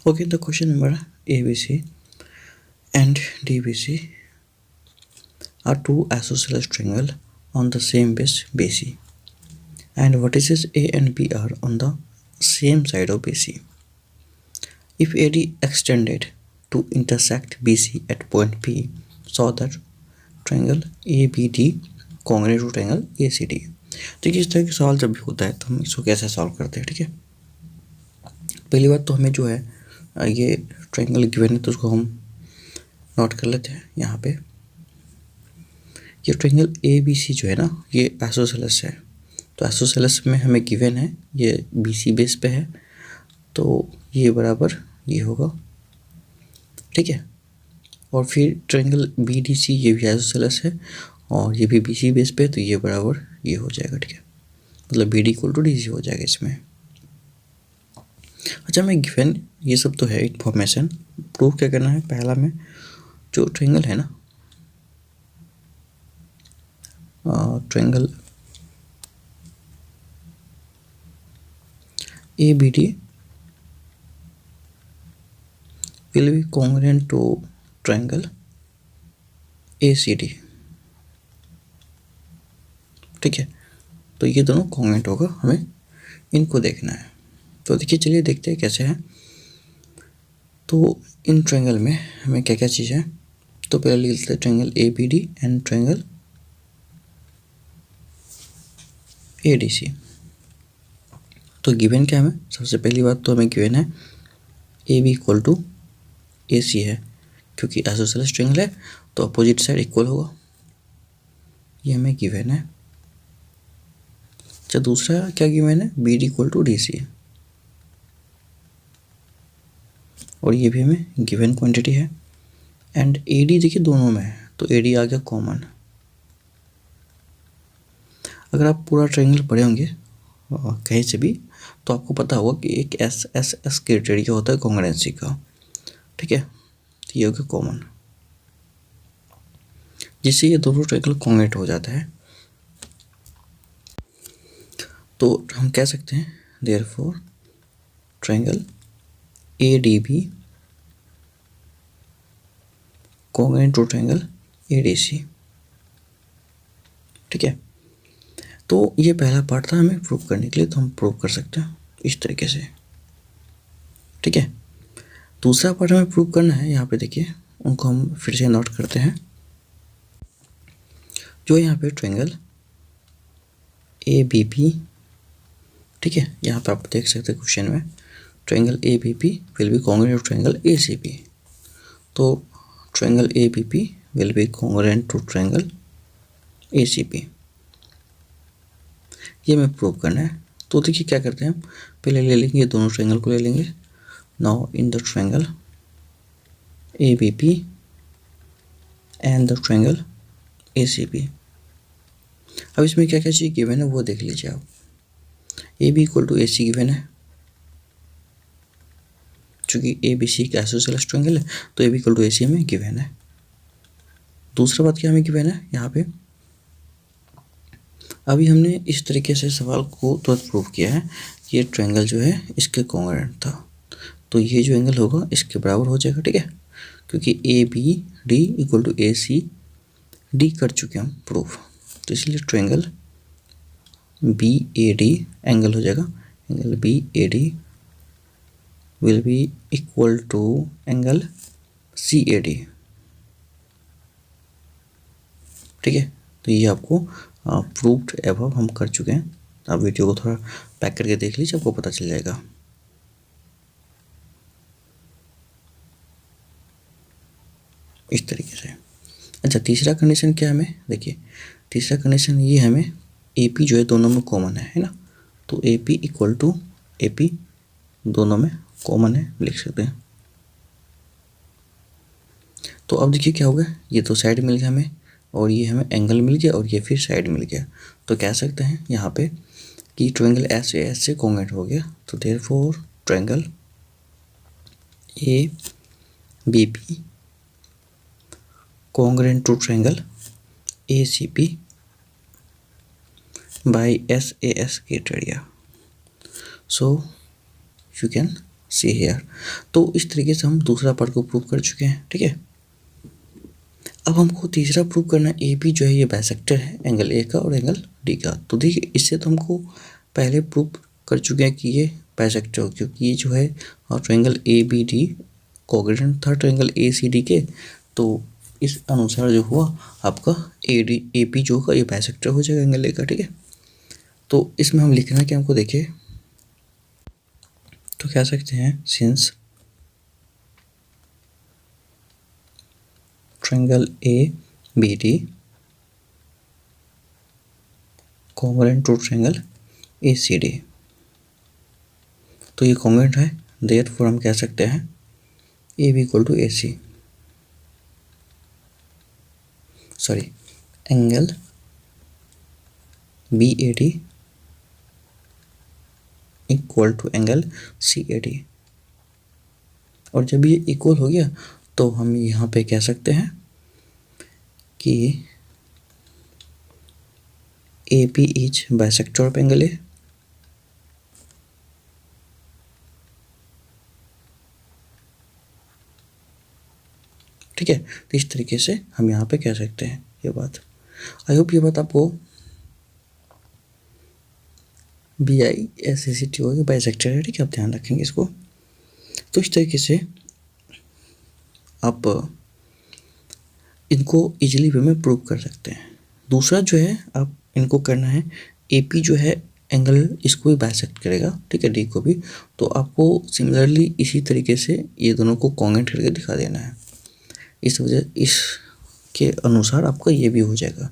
Okay, the question number ABC and DBC are two isosceles triangles on the same base BC, and vertices A and B are on the same side of BC. If AD extended to intersect BC at point P, so that triangle ABD congruent to triangle ACD. देखिए इस तरह के सवाल जब भी होता है तो हम इसको कैसे सॉल्व करते हैं, ठीक है। पहली बात तो हमें जो है ये ट्रायंगल गिवन है तो उसको हम नोट कर लेते हैं यहाँ पे। ये ट्रायंगल ए बी सी जो है ना ये आइसोसेलेस है, तो आइसोसेलेस में हमें गिवन है ये बी सी बेस पे है, तो ये बराबर ये होगा, ठीक है। और फिर ट्रायंगल बी डी सी ये भी आइसोसेलेस है और ये भी बी सी बेस पे है, तो ये बराबर ये हो जाएगा, ठीक है। मतलब B D equal to D C हो जाएगा इसमें। अच्छा, मैं गिवन ये सब तो है इन्फॉर्मेशन, प्रूफ क्या करना है। पहला में जो ट्रायंगल है ना triangle A B D will be congruent to triangle A C D, ठीक है। तो ये दोनों कॉन्ग्रुएंट होगा, हमें इनको देखना है। तो देखिए चलिए देखते हैं कैसे है। तो इन ट्रायंगल में हमें क्या क्या चीज़ है, तो पहले लिख लेते हैं triangle A B D and triangle A D C. तो गिवन क्या हमें, सबसे पहली बात तो हमें गिवन है A B equal to A सी है, क्योंकि आइसोसेलेस ट्रायंगल है तो अपोजिट साइड इक्वल होगा, ये हमें गिवन है। अच्छा, दूसरा क्या गिवन है, B D equal to D C, और ये भी हमें गिवन क्वांटिटी है। एंड ए डी देखिए दोनों में है, तो ए डी आ गया कॉमन। अगर आप पूरा ट्रायंगल पढ़े होंगे कहीं से भी तो आपको पता होगा कि एक एस एस एस क्राइटेरिया होता है कॉन्ग्रुएंसी का, ठीक है। तो ये हो गया कॉमन, जिससे ये दोनों ट्रायंगल कॉन्ग्रुएंट हो जाता है। तो हम कह सकते हैं therefore triangle A D B congruent to triangle A D C, ठीक है। तो ये पहला पार्ट था हमें प्रूव करने के लिए, तो हम प्रूव कर सकते हैं इस तरीके से, ठीक है। दूसरा पार्ट हमें प्रूव करना है, यहाँ पे देखिए उनको हम फिर से नोट करते हैं। जो यहाँ पे ट्रायंगल ए बी पी, ठीक है, यहाँ पे आप देख सकते हैं क्वेश्चन में triangle A B P will be congruent to triangle A C P. तो triangle A B P will be congruent to triangle A C P, ये हमें प्रूव करना है। तो देखिए क्या करते हैं, हम पहले ले लेंगे ये दोनों ट्रायंगल को ले लेंगे। Now in the triangle A B P and the triangle A C P, अब इसमें क्या क्या चीज़ गिवन है वो देख लीजिए आप। A B equal to A C given है, चूँकि ए बी सी का आइसोसेलेस ट्रायंगल है तो ए बी इक्वल टू ए सी हमें गिवन है। दूसरा बात क्या हमें गिवन है यहाँ पे, अभी हमने इस तरीके से सवाल को तुरंत प्रूव किया है, ये ट्रायंगल जो है इसके कॉन्ग्रुएंट था, तो ये जो एंगल होगा इसके बराबर हो जाएगा, ठीक है। क्योंकि A B D equal to A C D कर चुके हम प्रूफ, तो इसलिए triangle B A D angle हो जाएगा, angle B A D will be equal to angle C A D, ठीक है। तो ये आपको प्रूव्ड एबव हम कर चुके हैं। आप वीडियो को थोड़ा पैक करके देख लीजिए, आपको पता चल जाएगा। इस तरीके से। अच्छा, तीसरा कंडीशन क्या है हमें, देखिए तीसरा कंडीशन ये हमें ए पी जो है दोनों में कॉमन है ना, तो A P equal to A P दोनों में कॉमन है लिख सकते हैं। तो अब देखिए क्या होगा, ये तो साइड मिल गया हमें और ये हमें एंगल मिल गया और ये फिर साइड मिल गया, तो कह सकते हैं यहाँ पे कि ट्रायंगल ऐसे ऐसे कॉन्ग्रुएंट हो गया। तो therefore triangle A B P congruent to triangle ACP by SAS criteria. So you can see here. तो इस तरीके से हम दूसरा पार्ट को प्रूव कर चुके हैं, ठीक है। अब हमको तीसरा प्रूव करना है, ए बी जो है ये बाइसेक्टर है एंगल ए का और एंगल डी का। तो देखिए इससे तो हमको पहले प्रूव कर चुके हैं कि ये बाइसेक्टर हो, क्योंकि ये जो है triangle A B D coordinate था ट्रायंगल ए सी डी के। तो इस अनुसार जो हुआ आपका ए डी ए पी जो होगा ये बाइसेक्टर हो जाएगा एंगल ए का, ठीक है। तो इसमें हम लिखना है कि हमको देखिए, तो कह सकते हैं since triangle A B D congruent to triangle A C D, तो ये कॉन्ग्रुएंट है, देयरफॉर हम कह सकते हैं A B equal to A C, sorry angle B A D equal to angle C A D. और जब ये इक्वल हो गया तो हम यहाँ पे कह सकते हैं कि A P is bisector of angle A, ठीक है। तो इस तरीके से हम यहाँ पे कह सकते हैं ये बात। आई होप ये बात आपको B I S A C T होगी बाइसेक्टर है, ठीक है, आप ध्यान रखेंगे इसको। तो इस तरीके से आप इनको इजीली वे में प्रूव कर सकते हैं। दूसरा जो है आप इनको करना है, ए पी जो है एंगल इसको भी बाइसेक्ट करेगा, ठीक है, डी को भी। तो आपको सिमिलरली इसी तरीके से ये दोनों को कॉन्ग्रुएंट करके दिखा देना है। इस वजह इसके अनुसार आपका ये भी हो जाएगा।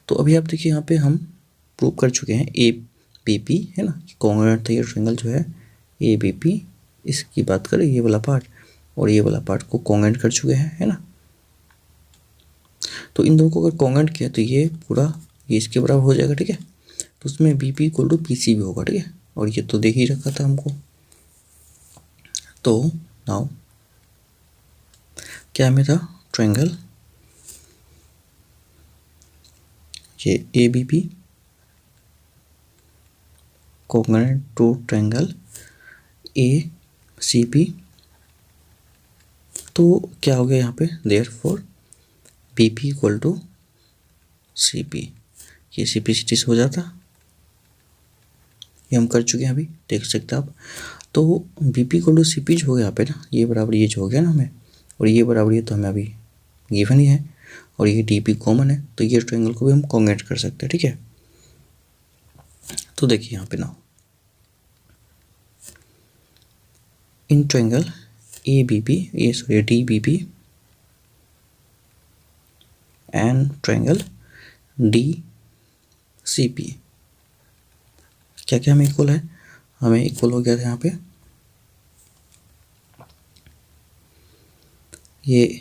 तो अभी आप देखिए यहाँ पे हम प्रूव कर चुके हैं ए बी पी है ना, कॉन्ग्रुएंट था ये ट्रायंगल जो है ए बी पी, इसकी बात करें ये वाला पार्ट और ये वाला पार्ट को कॉन्ग्रुएंट कर चुके हैं, है ना। तो इन दोनों को अगर कॉन्ग्रुएंट किया तो ये पूरा ये इसके बराबर हो जाएगा, ठीक है। तो उसमें B P equal to P C भी होगा, ठीक है। और ये तो देख ही रखा था हमको। तो नाउ क्या में था ट्रायंगल ये A B P congruent to triangle A C P. तो क्या हो गया यहाँ पे, therefore B P equal to C P, ये सी पी सी टी से हो जाता, ये हम कर चुके हैं अभी, देख सकते हैं आप। तो B P equal to C P जो हो गया यहाँ पे ना, ये बराबर ये जो हो गया ना हमें, और ये बराबर ये तो हमें अभी गिवन ही है, और ये डी पी कॉमन है, तो ये ट्रायंगल को भी हम कॉन्ग्रुएंट कर सकते हैं, ठीक है। तो देखिए यहाँ पे ना in triangle A B P ये sorry D B P and triangle D C P क्या क्या हमें इक्वल है, हमें इक्वल हो गया था यहाँ पे ये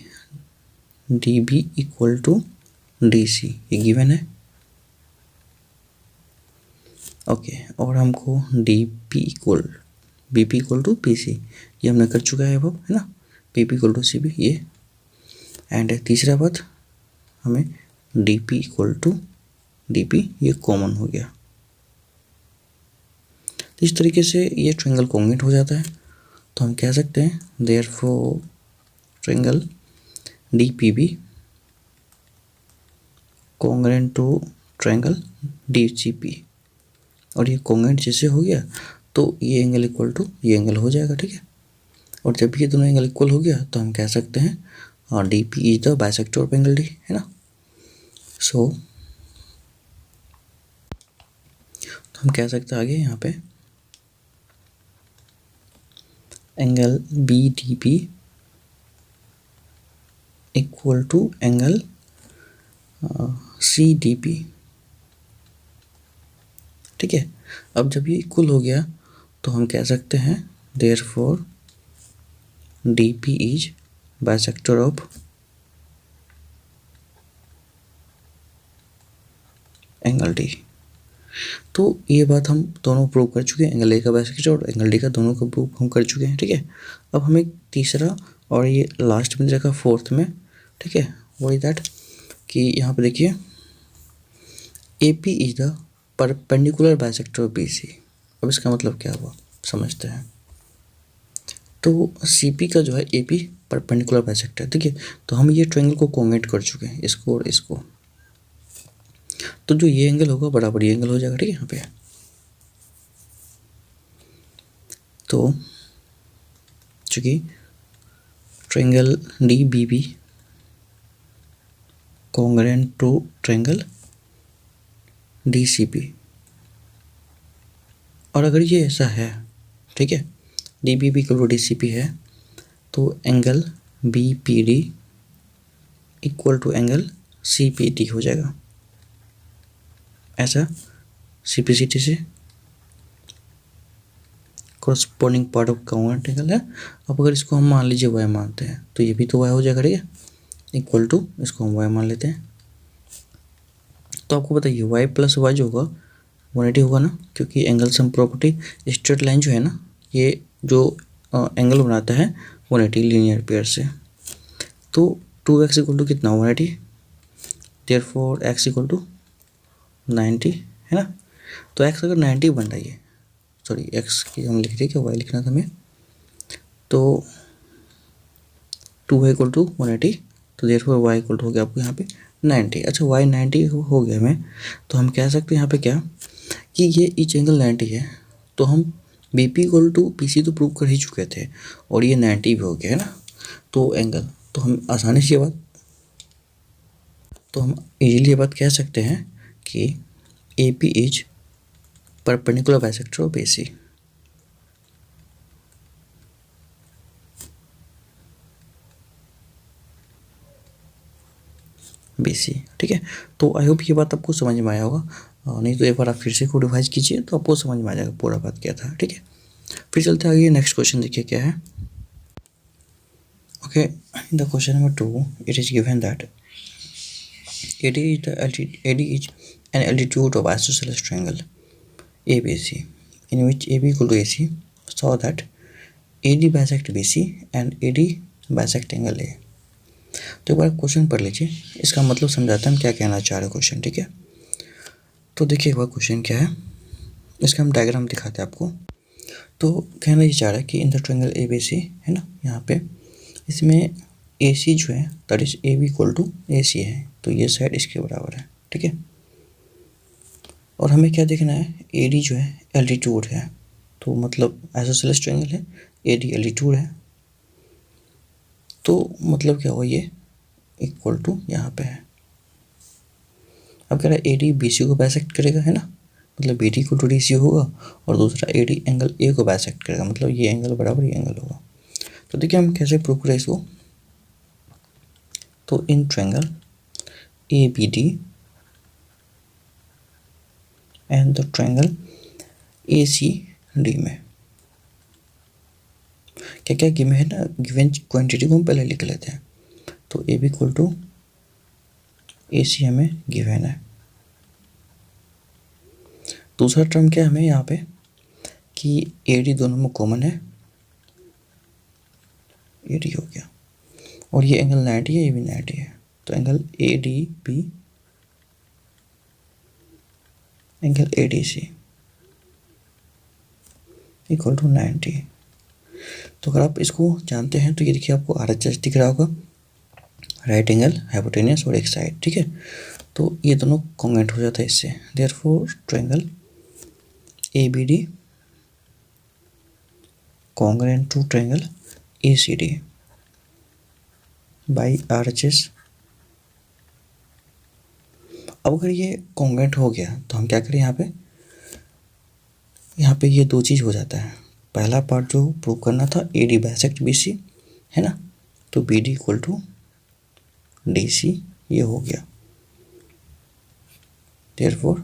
D B equal to D C, ये गिवन है, ओके। और हमको D P equal B P equal to P C, ये हमने कर चुका है अब, है ना। P P equal to C B ये, एंड तीसरा बात हमें D P equal to D P, ये कॉमन हो गया। तो इस तरीके से ये ट्रायंगल कॉन्ग्रुएंट हो जाता है। तो हम कह सकते हैं therefore triangle D P B congruent to triangle D C P, और ये कॉन्ग्रुएंट जैसे हो गया तो ये एंगल इक्वल टू ये एंगल हो जाएगा, ठीक है। और जब ये दोनों एंगल इक्वल हो गया तो हम कह सकते हैं D P is the bisector of angle D, है ना। सो तो हम कह सकते हैं आगे यहाँ पे angle B D P equal to angle C D P, ठीक है। अब जब ये इक्वल हो गया तो हम कह सकते हैं therefore D P is bisector of angle D. तो ये बात हम दोनों प्रूव कर चुके हैं, एंगल ए का बाइसेक्टर और एंगल डी का, दोनों का प्रूव हम कर चुके हैं, ठीक है। अब हमें तीसरा और ये लास्ट में रखा फोर्थ में, ठीक है, वही दैट कि यहाँ पे देखिए A P is the perpendicular bisector of B C. अब इसका मतलब क्या हुआ समझते हैं। तो सी पी का जो है ए पी परपेंडिकुलर बाइसेक्टर है, ठीक है। तो हम ये ट्रायंगल को कॉन्वेट कर चुके हैं, इसको और इसको। तो जो ये एंगल होगा बराबर ये एंगल हो जाएगा, ठीक है। यहाँ पे तो चूँकि triangle D B B congruent to triangle D C P, और अगर ये ऐसा है, ठीक है, D B B equal to D C P है, तो angle B P D equal to angle C P D हो जाएगा। ऐसा सिंपलिसिटी से corresponding part of congruent angle है। अब अगर इसको हम मान लीजिए y मानते हैं, तो ये भी तो y हो जाएगा, ठीक है, इक्वल टू, इसको हम y मान लेते हैं। तो आपको बताइए y प्लस वाई जो होगा 180 होगा ना, क्योंकि angle sum property, straight line जो है ना, ये जो एंगल बनाता है 180 लीनियर पेयर से। तो 2x इक्वल टू कितना 180, देयरफॉर x इक्वल टू 90 है ना। तो x अगर 90 बन रही है, सॉरी x की हम लिख रहे हैं, क्या y लिखना था हमें, तो 2 इक्वल टू 180, तो देयरफॉर y इक्वल टू हो गया आपको यहाँ पे 90। अच्छा y 90 हो गया हमें, तो हम कह सकते हैं यहाँ पे क्या कि ये ईच एंगल 90 है, तो हम B P equal to P C तो प्रूव कर ही चुके थे, और ये 90 भी हो गया है ना। तो एंगल, तो हम आसानी से ये बात, तो हम इजीली ये बात कह सकते हैं कि A P is perpendicular bisector of B C. B C, ठीक है। तो आई होप ये बात आपको समझ में आया होगा, नहीं तो एक बार आप फिर से को रिवाइज कीजिए तो आपको समझ में आ जाएगा पूरा बात क्या था, ठीक है। फिर चलते आगे, नेक्स्ट क्वेश्चन देखिए क्या है। Okay, in the question number 2 it is given that AD is an altitude of isosceles triangle ABC, in which AB equal to AC, so that AD bisect BC and AD bisect angle A। तो एक बार question पढ़ लीजिए, इसका मतलब समझाते हैं हम क्या कहना चाह रहे हैं क्वेश्चन, ठीक है। तो देखिए एक बार क्वेश्चन क्या है, इसका हम डायग्राम दिखाते हैं आपको। तो कहना ये चाह रहा है कि इन द ट्रायंगल ABC है ना, यहाँ पे इसमें AC जो है that is AB equal to AC है, तो ये साइड इसके बराबर है, ठीक है। और हमें क्या देखना है, AD जो है एल्टीट्यूड है, तो मतलब आइसोसेलेस ट्रायंगल है, AD एल्टीट्यूड है, तो मतलब क्या हुआ, ये इक्वल टू यहाँ पे है। अब कह रहा है AD BC को बाइसेक्ट करेगा, है ना, मतलब BD इक्वल टू DC होगा, और दूसरा AD एंगल A को बाइसेक्ट करेगा, मतलब ये एंगल बराबर ये एंगल होगा। तो देखिए हम कैसे प्रूव करें इसको। तो in triangle ABD and the triangle ACD में क्या क्या गिवन है ना, गिवन क्वांटिटी को हम पहले लिख लेते हैं। तो AB इक्वल टू AC हमें गिवन है। दूसरा टर्म क्या है हमें यहाँ पे कि AD दोनों में कॉमन है, AD हो गया, और ये एंगल 90 है, ये भी 90 है, तो angle ADB angle ADC equal to 90। तो अगर आप इसको जानते हैं तो ये देखिए आपको RHS दिख रहा होगा, राइट एंगल हाइपोटेनियस और एक साइड, ठीक है। तो ये दोनों कॉन्ग्रुएंट हो जाता है इससे, therefore triangle ABD congruent to triangle ACD by RHS। अब अगर ये कॉन्ग्रुएंट हो गया तो हम क्या करें, यहाँ पे ये दो चीज़ हो जाता है। पहला पार्ट जो प्रूव करना था AD बाइसेक्ट BC है ना, तो BD इक्वल टू DC ये हो गया, देयरफॉर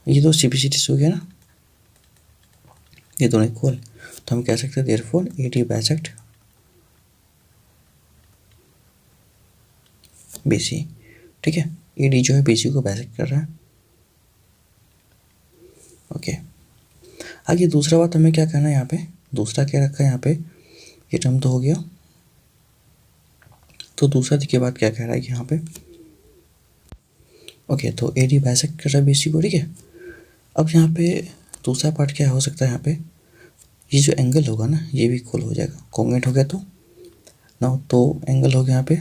ये दो CPCT हो गया ना, ये दोनों इक्वल, तो हम कह सकते हैं देयरफॉर AD बाइसेक्ट BC, ठीक है। AD जो है BC को बाइसेक्ट कर रहा है, ओके। आगे दूसरा बात हमें क्या करना है, यहाँ पे दूसरा क्या रखा है, यहाँ पे ये टर्म तो हो गया। तो दूसरा देखिए बात क्या कह रहा है कि यहाँ पे ओके, तो AD बाइसेक्ट कर रहा है BC को, ठीक है। अब यहाँ पे दूसरा पार्ट क्या हो सकता है, यहाँ पे ये जो एंगल होगा ना ये भी इक्वल हो जाएगा, कॉन्ग्रुएंट हो गया तो ना, तो एंगल हो गया यहाँ पे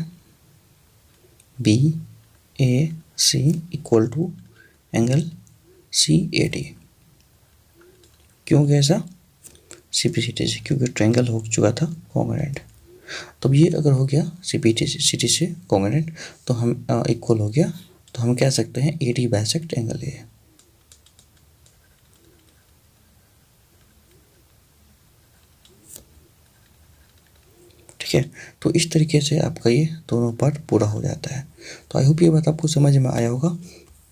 B A C equal to angle C A D. क्यों गया ऐसा? सी पी सी टी से, क्योंकि ट्रायंगल हो चुका था कॉन्ग्रुएंट। तो ये अगर हो गया सी पी टी से कॉन्ग्रुएंट तो हम इक्वल हो गया, तो हम कह सकते हैं A D bisect angle A. ठीक है, तो इस तरीके से आपका ये दोनों पार्ट पूरा हो जाता है। तो आई होप ये बात आपको समझ में आया होगा।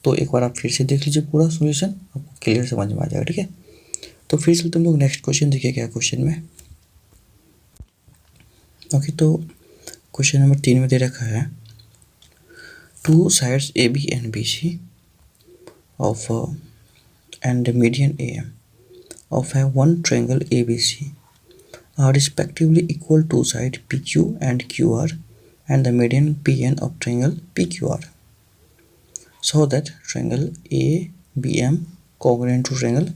तो एक बार आप फिर से देख लीजिए पूरा सॉल्यूशन, आपको क्लियर समझ में आ जाएगा। ठीक है, तो फिर चलते हम लोग नेक्स्ट क्वेश्चन देखिए क्या क्वेश्चन में। ओके, तो क्वेश्चन नंबर 3 में दे रखा है two sides A B and B C of and median A M of है one triangle A B C are respectively equal to side PQ and QR and the median PN of triangle PQR. So that triangle ABM congruent to triangle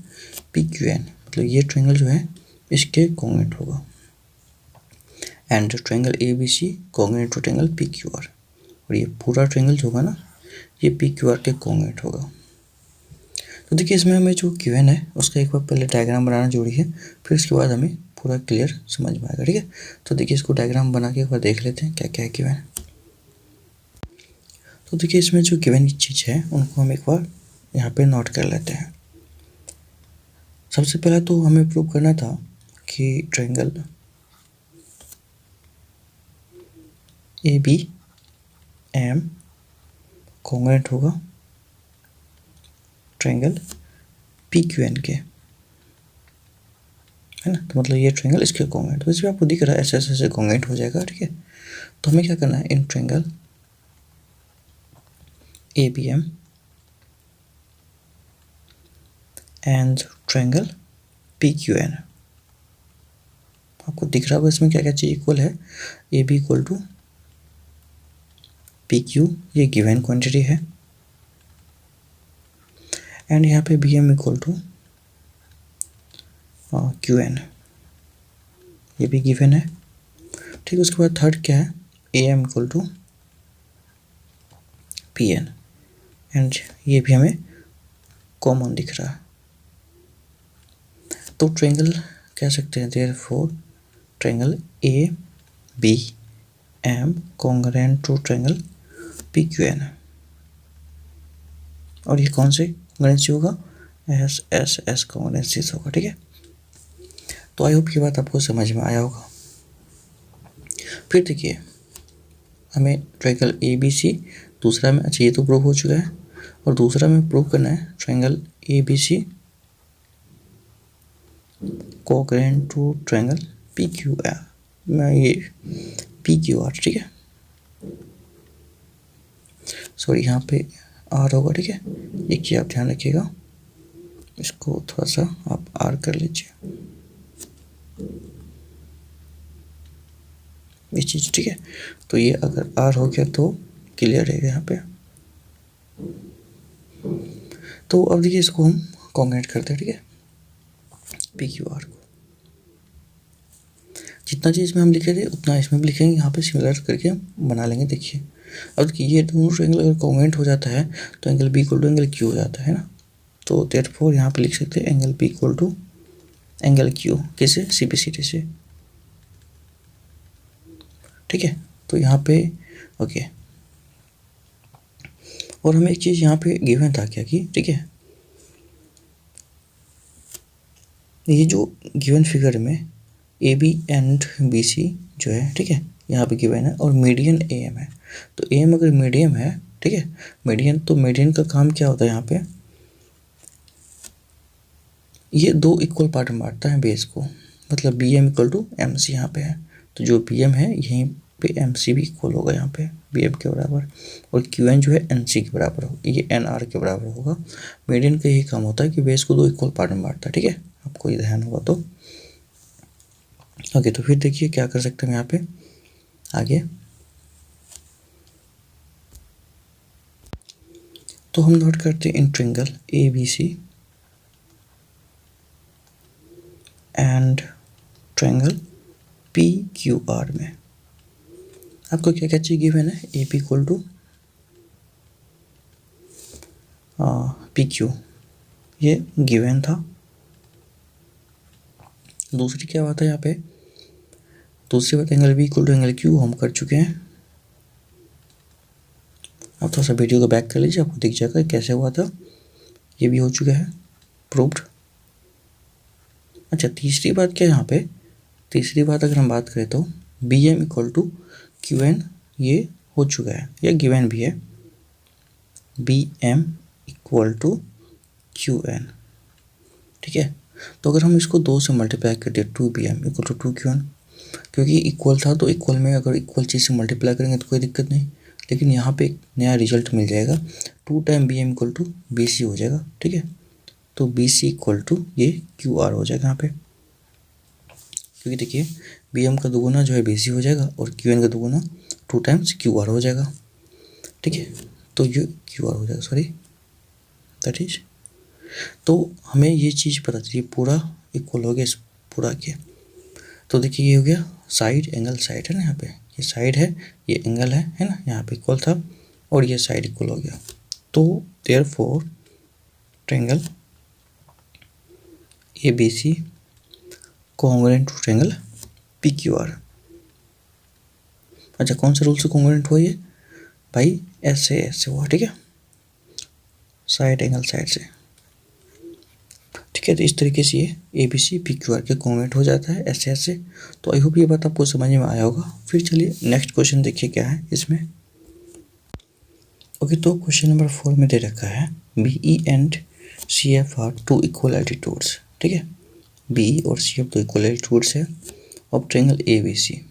PQN, मतलब ये triangle जो है इसके congruent होगा, and triangle ABC congruent to triangle PQR, और ये पूरा triangle जो होगा ना ये PQR के कॉन्ग्रुएंट होगा। तो देखिए इसमें हमें जो गिवन है उसका एक बार पहले डायग्राम बनाना जरूरी है, फिर उसके बाद हमें पूरा क्लियर समझ में आएगा। ठीक है, तो देखिए इसको डायग्राम बना के एक बार देख लेते हैं क्या क्या है गिवन। तो देखिए इसमें जो गिवन की चीज़ है उनको हम एक बार यहाँ पे नोट कर लेते हैं। सबसे पहला तो हमें प्रूव करना था कि triangle A B M congruent होगा ट्रायंगल पी क्यू एन के, है ना। तो मतलब ये ट्रायंगल इसके कॉन्ग्रुएंट, वैसे भी आपको दिख रहा है ऐसे ऐसे कॉन्ग्रुएंट हो जाएगा। ठीक है, तो हमें क्या करना है, in triangle A B M and triangle P Q N, आपको दिख रहा होगा इसमें क्या क्या चीज़ इक्वल है। A B equal to P Q, ये गिवन क्वांटिटी है, एंड यहाँ पे B M equal to Q N, ये भी गिवन है। ठीक, उसके बाद थर्ड क्या है, A M equal to P N, and ये भी हमें कॉमन दिख रहा है। तो ट्रायंगल कह सकते हैं therefore triangle A B M congruent to triangle P Q N, और ये कौन से कॉन्ग्रुएंसी होगा, एस एस एस कॉन्ग्रुएंसी होगा। ठीक है, तो आई होप ये बात आपको समझ में आया होगा। फिर देखिए हमें ट्रायंगल ए बी सी दूसरा में, अच्छा ये तो प्रूव हो चुका है, और दूसरा में प्रूव करना है triangle A B C coordinate to triangle P Q R, ये पी क्यू आर। ठीक है, सॉरी यहाँ पे आर होगा। ठीक है, ये चीज़ आप ध्यान रखिएगा, इसको थोड़ा सा आप आर कर लीजिए ये चीज़। ठीक है, तो ये अगर आर हो गया तो क्लियर रहेगा यहाँ पे। तो अब देखिए इसको हम कॉन्ग्रुएंट करते हैं। ठीक है, पी क्यू आर को जितना चीज़ में हम लिखे थे उतना इसमें भी लिखेंगे, यहाँ पे सिमिलर करके बना लेंगे। देखिए अब देखिए ये दोनों ट्रायंगल अगर कॉन्ग्रुएंट हो जाता है तो angle B equal to angle Q हो जाता है ना। तो देयरफॉर यहाँ पे लिख सकते हैं angle B equal to angle Q, किसे, सी पी सी टी से। ठीक है, तो यहाँ पे ओके, और हमें एक चीज़ यहाँ पे गिवन था क्या कि, ठीक है, ये जो गिवन फिगर में A B and B C जो है, ठीक है, यहाँ पे गिवन है, और मीडियन ए एम है। तो ए एम अगर मीडियम है, ठीक है, मीडियन, तो मीडियन का काम क्या होता है यहाँ पे, ये दो इक्वल पार्ट में बांटता है बेस को, मतलब B M equal to M C यहाँ पे है। तो जो बी एम है यहीं पे एम सी भी इक्वल होगा यहाँ पे बी एम के बराबर, और क्यू एन जो है एन सी के बराबर होगा, ये एन आर के बराबर होगा। मीडियन का यही काम होता है कि बेस को दो इक्वल पार्ट में बांटता है। ठीक है, आपको ये ध्यान होगा तो ओके। तो फिर देखिए क्या कर सकते हैं यहाँ पे आगे, तो हम नोट करते हैं in triangle A B C and triangle P Q R में आपको क्या क्या चीज़ गिवन है, A P equal to P Q, ये गिवन था। दूसरी क्या बात है यहाँ पे, दूसरी बात angle B equal to angle Q हम कर चुके हैं। आप थोड़ा सा वीडियो को बैक कर लीजिए, आपको दिख जाएगा कैसे हुआ था, ये भी हो चुका है, प्रूव्ड। अच्छा, तीसरी बात क्या है यहाँ पे, तीसरी बात अगर हम बात करें तो B M equal to Q N, ये हो चुका है, ये गिवन भी है, B M equal to Q N, ठीक है। तो अगर हम इसको 2 से मल्टीप्लाई कर दिए, 2bm इक्वल टू 2q1, क्योंकि इक्वल था तो इक्वल में अगर इक्वल चीज़ से मल्टीप्लाई करेंगे तो कोई दिक्कत नहीं, लेकिन यहाँ पे एक नया रिजल्ट मिल जाएगा, 2 time bm equal to bc हो जाएगा, ठीक है। तो bc इक्वल टू ये qr हो जाएगा यहाँ पे, क्योंकि देखिए bm का दोगुना जो है bc हो जाएगा और qn का दोगुना 2 टाइम्स qr हो जाएगा, ठीक है। तो ये qr हो जाएगा, सॉरी दैट इज, तो हमें ये चीज़ पता चली, पूरा इक्वल हो गया इस पूरा के। तो देखिए ये हो गया साइड एंगल साइड है ना, यहाँ पे ये साइड है, ये एंगल है ना, यहाँ पे इक्वल था और ये साइड इक्वल हो गया। तो therefore triangle A B C congruent to triangle P Q R. अच्छा, कौन से रूल से कॉन्ग्रुएंट हुआ ये भाई, ऐसे हुआ, ठीक है, साइड एंगल साइड से, ठीक है। तो इस तरीके से ये A B C P Q R के कॉन्वर्ट हो जाता है ऐसे। तो आई होप ये बात आपको समझ में आया होगा। फिर चलिए नेक्स्ट क्वेश्चन देखिए क्या है इसमें। ओके, तो क्वेश्चन नंबर 4 में दे रखा है B E and C F are 2 equal altitudes, ठीक है, बी ई और सी एफ 2 इक्वल एल्टीट्यूड्स है of triangle A B C.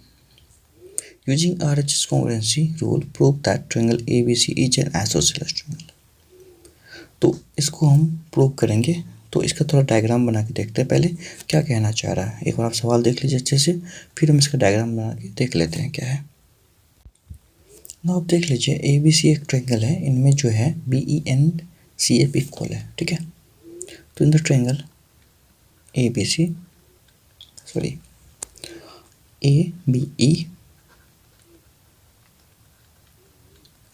Using R H S congruency rule prove that triangle A B C is an isosceles triangle. तो इसको हम prove करेंगे, तो इसका थोड़ा डायग्राम बना के देखते हैं पहले क्या कहना चाह रहा है। एक बार आप सवाल देख लीजिए अच्छे से, फिर हम इसका डायग्राम बना के देख लेते हैं क्या है ना। आप देख लीजिए ए बी सी एक ट्रायंगल है, इनमें जो है B E and C F equal है, ठीक है। तो in the triangle A B C, sorry A B E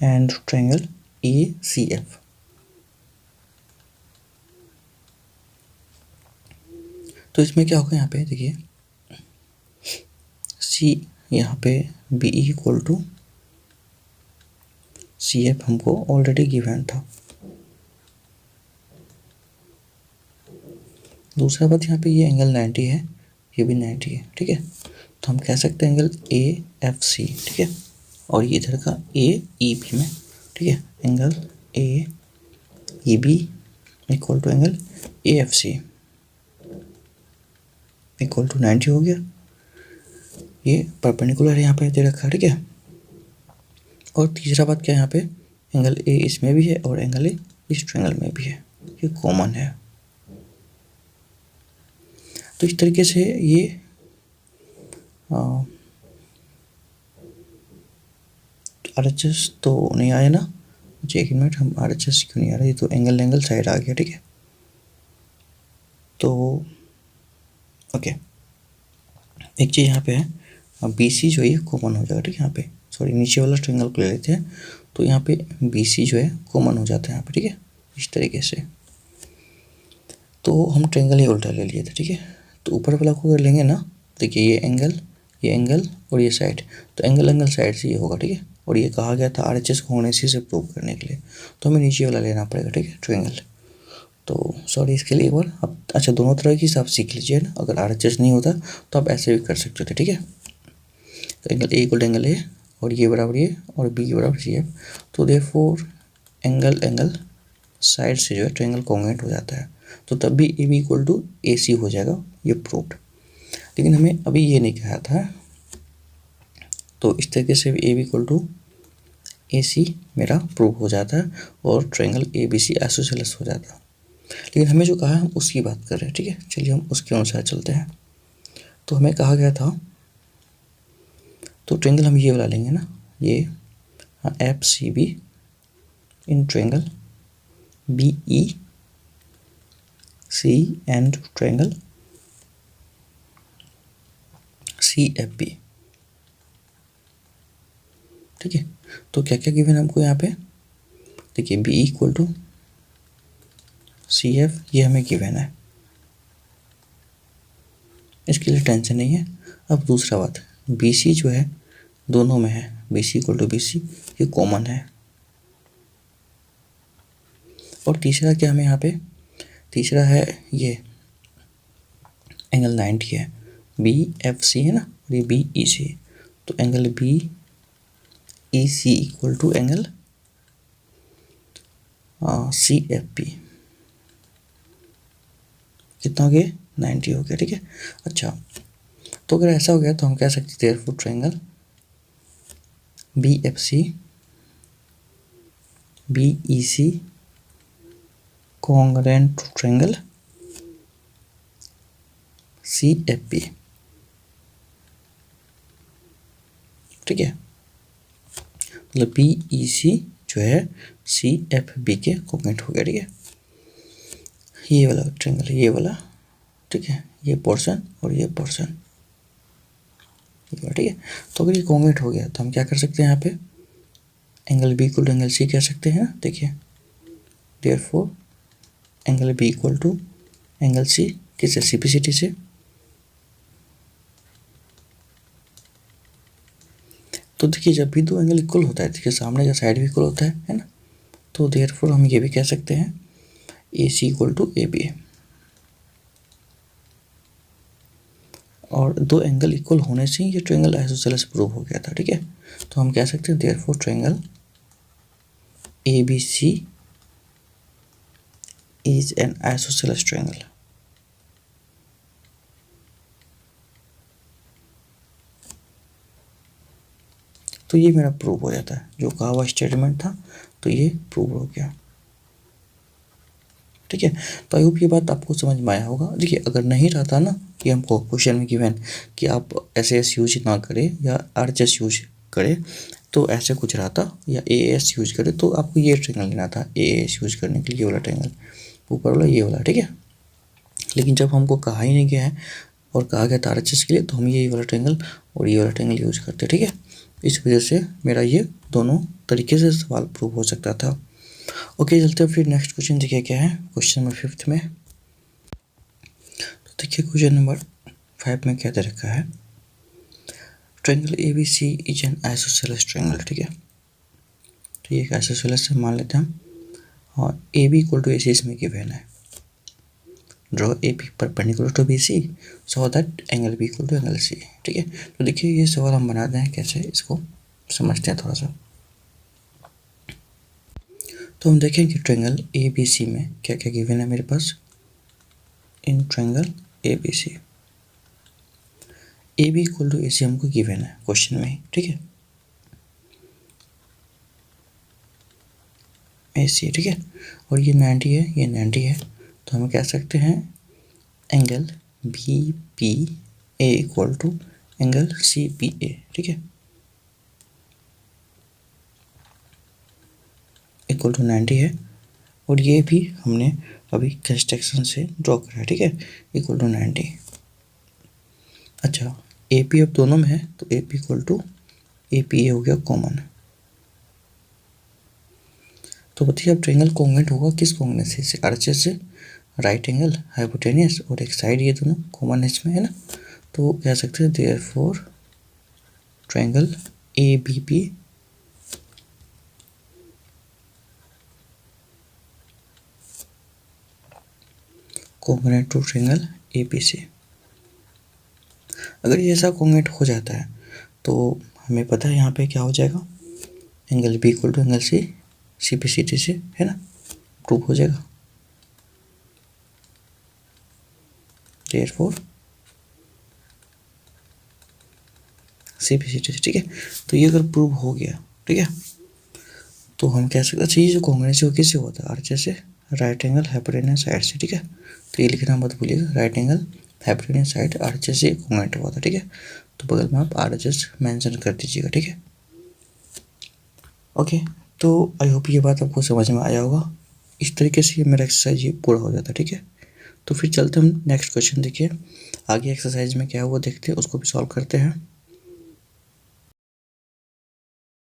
and triangle A C F, तो इसमें क्या होगा यहाँ पे देखिए, सी यहाँ पे B E equal to C F हमको ऑलरेडी गिवन था। दूसरा बात यहाँ पे ये एंगल 90 है, ये भी 90 है, ठीक है। तो हम कह सकते हैं एंगल ए एफ सी, ठीक है, और ये इधर का ए ई बी में, ठीक है, angle A E B equal to angle A F C equal to 90 हो गया। ये परपेंडिकुलर है यहाँ पे दे रखा है, ठीक है। और तीसरा बात क्या है यहाँ पे, एंगल ए इसमें भी है और एंगल ए इस ट्रायंगल में भी है, ये कॉमन है। तो इस तरीके से ये आर एच एस तो नहीं आया ना, मुझे एक मिनट, हम आर एच एस क्यों नहीं आ रहा, ये तो एंगल साइड आ गया, ठीक है। तो ओके, एक चीज़ यहाँ पे है बी सी जो है कॉमन हो जाएगा, ठीक है। यहाँ पे सॉरी नीचे वाला ट्रायंगल को ले लेते हैं, तो यहाँ पे बी सी जो है कॉमन हो जाता है यहाँ पे, ठीक है, इस तरीके से। तो हम ट्रायंगल ही उल्टा ले लिए थे, ठीक है। तो ऊपर वाला को अगर लेंगे ना, देखिए ये एंगल और ये साइड, तो एंगल साइड से ये होगा, ठीक है। और ये कहा गया था आर एच एस को होने से प्रूव करने के लिए, तो हमें नीचे वाला लेना पड़ेगा, ठीक है, ट्रायंगल। तो सॉरी इसके लिए एक बार आप अच्छा दोनों तरह की आप सीख लीजिए ना, अगर आर एच एस नहीं होता तो आप ऐसे भी कर सकते थे, ठीक है। तो angle A equal angle A और ये बराबर ये और बी बराबर सी एफ, तो देयरफॉर एंगल साइड से जो है ट्रायंगल कॉन्ग्रुएंट हो जाता है, तो तब भी ए बी इक्वल टू ए सी हो जाएगा, ये प्रूव्ड। लेकिन हमें अभी ये नहीं कहा था, तो इस तरीके से A B equal to A C मेरा प्रूव हो जाता है और triangle A B C isosceles हो जाता है। लेकिन हमें जो कहा है हम उसकी बात कर रहे हैं, ठीक है। चलिए हम उसके अनुसार चलते हैं। तो हमें कहा गया था, तो ट्रायंगल हम ये वाला लेंगे ना, ये F C B in triangle B E C and triangle CFB। ठीक है, तो क्या क्या गिवन हमको यहाँ पे, देखिए B इक्वल टू CF ये हमें गिवन है, इसके लिए टेंशन नहीं है। अब दूसरा बात, BC जो है दोनों में है, BC इक्वल टू BC ये कॉमन है। और तीसरा क्या हमें यहाँ पे, तीसरा है ये एंगल 90 है, BFC है ना, और ये BEC, तो angle BEC equal to angle CFB कितना हो गया, 90 हो गया। ठीक है, अच्छा तो अगर ऐसा हो गया तो हम कह सकते हैं therefore triangle BFC BEC congruent to triangle CFB। ठीक है, मतलब BEC जो है CFB के कॉन्ग्रुएंट हो गया। ठीक है, ये वाला ट्रायंगल, ये वाला, ठीक है, ये पोर्शन और ये पोर्शन, ठीक है। तो अगर ये कॉन्ग्रुएंट हो गया तो हम क्या कर सकते हैं, यहाँ पे angle B equal to angle C कह सकते हैं। देखिए therefore angle B equal to angle C किससे, CPCT से। तो देखिए जब भी दो एंगल इक्वल होता है, देखिए सामने का साइड भी इक्वल होता है ना, तो देयरफॉर हम ये भी कह सकते हैं AC इक्वल टू AB। और दो एंगल इक्वल होने से ये ट्रायंगल आइसोसेलेस प्रूव हो गया था। ठीक है, तो हम कह सकते हैं therefore triangle ABC is an isosceles triangle. तो ये मेरा प्रूव हो जाता है, जो कहा हुआ स्टेटमेंट था तो ये प्रूव हो गया। ठीक है, तो आई होप ये बात आपको समझ में आया होगा। देखिए अगर नहीं रहता ना कि हमको क्वेश्चन में गिवन कि आप SAS यूज ना करें या RHS यूज करें, तो ऐसे कुछ रहता, या AAS यूज करें, तो आपको ये ट्रायंगल लेना था, AAS यूज करने के लिए ये वाला ट्रायंगल, ऊपर वाला ये वाला। ठीक है, लेकिन जब हमको कहा ही नहीं गया है और कहा गया था RHS के लिए, तो हम ये वाला ट्रायंगल और ये वाला ट्रायंगल यूज करते। ठीक है, इस वजह से मेरा ये दोनों तरीके से सवाल प्रूव हो सकता था। ओके, चलते हैं फिर नेक्स्ट क्वेश्चन। देखिए क्या है क्वेश्चन नंबर 5 में। तो देखिए क्वेश्चन नंबर 5 में क्या दे रखा है, triangle ABC is an isosceles triangle. ठीक है, तो ये एक आइसोसेलेस से मान लेते हैं हम, और AB इक्वल टू AC इसमें गिवन है। Draw AB perpendicular to BC so that angle B equal to angle C। ठीक है, तो देखिए ये सवाल हम बनाते हैं कैसे, इसको समझते हैं थोड़ा सा। तो हम देखें कि ट्रायंगल ABC में क्या क्या गिवन है मेरे पास। In triangle ABC AB equal to AC हमको गिवन है क्वेश्चन में ही। ठीक है, AC, ठीक है, और ये 90 है, ये 90 है, तो हम कह सकते हैं angle BPA equal to angle CPA। ठीक है, इक्वल टू 90 है, और ये भी हमने अभी कंस्ट्रक्शन से ड्रॉ करा है। ठीक है, इक्वल टू 90। अच्छा AP अब दोनों में है, तो AP इक्वल टू APA हो गया कॉमन। तो बताइए अब ट्रायंगल कॉन्ग्रुएंट होगा किस कॉन्ग्रुएंट से, RHS से, राइट एंगल हाइपोटेनियस, और एक साइड ये दोनों कॉमन इसमें है ना, तो कह सकते हैं therefore triangle ABP congruent to triangle ABC। अगर ये ऐसा कॉन्ग्रुएंट हो जाता है तो हमें पता है यहाँ पे क्या हो जाएगा, angle B equal to angle C CPCT से, है ना, प्रूव हो जाएगा। देयरफॉर CPCT से। ठीक है, तो ये अगर प्रूव हो गया, ठीक है, तो हम कह सकते हैं अच्छा ये जो कॉन्ग्रुएंसी वो किससे होता है, RHS से, राइट एंगल हाइपोटेनियस साइड से। ठीक है, तो ये लिखना मत भूलिएगा, right angle hypotenuse side RHS से कॉन्ग्रुएंट हुआ था। ठीक है, तो बगल में आप RHS मेंशन कर दीजिएगा। ठीक है, ओके, तो आई होप ये बात आपको समझ में आया होगा। इस तरीके से ये मेरा एक्सरसाइज ये पूरा हो जाता है। ठीक है, तो फिर चलते हम नेक्स्ट क्वेश्चन। देखिए आगे एक्सरसाइज में क्या है वो देखते हैं, उसको भी सॉल्व करते हैं।